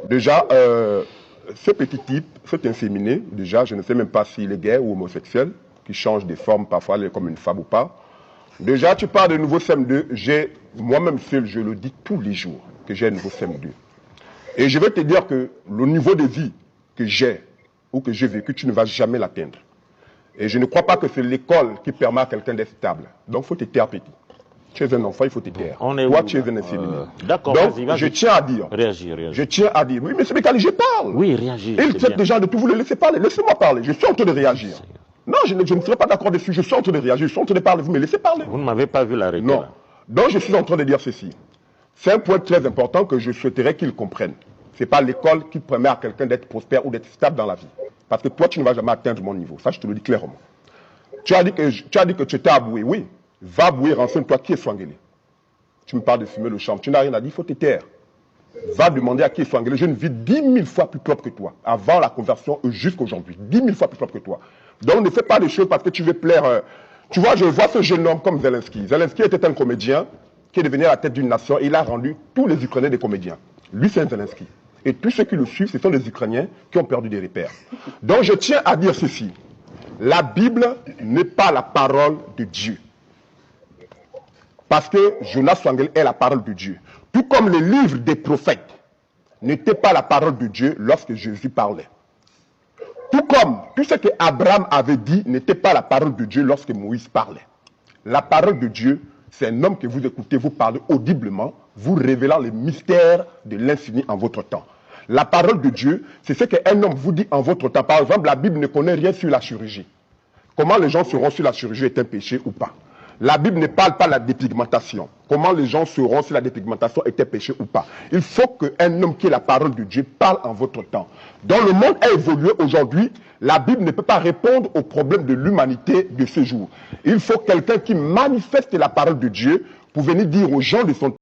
Déjà, ce petit type, cet inféminé, déjà, je ne sais même pas s'il est gay ou homosexuel, qui change de forme, parfois comme une femme ou pas. Déjà, tu parles de nouveau CM2. Moi-même seul, je le dis tous les jours, que j'ai un nouveau CM2. Et je vais te dire que le niveau de vie que j'ai, ou que j'ai vécu, tu ne vas jamais l'atteindre. Et je ne crois pas que c'est l'école qui permet à quelqu'un d'être stable. Donc, il faut te taire, petit. Tu es un enfant, il faut te taire. Toi, tu es un inféminé. D'accord, donc, je tiens à dire. Réagis. Je tiens à dire. Oui, mais c'est Bekali, je parle. Oui, réagis. Il traite déjà de tout, vous le laissez parler. Laissez-moi parler. Je suis en train de réagir. Non, je ne serai pas d'accord dessus. Je suis en train de réagir. Je suis en train de parler. Vous me laissez parler. Vous ne m'avez pas vu l'arrêter. Non. Là. Donc, je suis en train de dire ceci. C'est un point très important que je souhaiterais qu'ils comprennent. Ce n'est pas l'école qui permet à quelqu'un d'être prospère ou d'être stable dans la vie. Parce que toi, tu ne vas jamais atteindre mon niveau. Ça, je te le dis clairement. Tu as dit que tu étais aboué. Oui. Va bouer, renseigne-toi qui est Swangele. Tu me parles de fumer le champ. Tu n'as rien à dire, il faut te taire. Va demander à qui est Swangele. J'ai une vie 10 000 fois plus propre que toi. Avant la conversion jusqu'à aujourd'hui. 10 000 fois plus propre que toi. Donc ne fais pas des choses parce que tu veux plaire. Tu vois, je vois ce jeune homme comme Zelensky. Zelensky était un comédien qui est devenu à la tête d'une nation et il a rendu tous les Ukrainiens des comédiens. Lui, c'est un Zelensky. Et tous ceux qui le suivent, ce sont des Ukrainiens qui ont perdu des repères. Donc je tiens à dire ceci. La Bible n'est pas la parole de Dieu. Parce que Jonas Swangele est la parole de Dieu. Tout comme les livres des prophètes n'étaient pas la parole de Dieu lorsque Jésus parlait. Tout comme tout ce que Abraham avait dit n'était pas la parole de Dieu lorsque Moïse parlait. La parole de Dieu, c'est un homme que vous écoutez, vous parlez audiblement, vous révélant les mystères de l'infini en votre temps. La parole de Dieu, c'est ce qu'un homme vous dit en votre temps. Par exemple, la Bible ne connaît rien sur la chirurgie. Comment les gens sauront si la chirurgie est un péché ou pas? La Bible ne parle pas de la dépigmentation. Comment les gens sauront si la dépigmentation est un péché ou pas? Il faut qu'un homme qui est la parole de Dieu parle en votre temps. Dans le monde a évolué aujourd'hui, la Bible ne peut pas répondre aux problèmes de l'humanité de ce jour. Il faut quelqu'un qui manifeste la parole de Dieu pour venir dire aux gens de son temps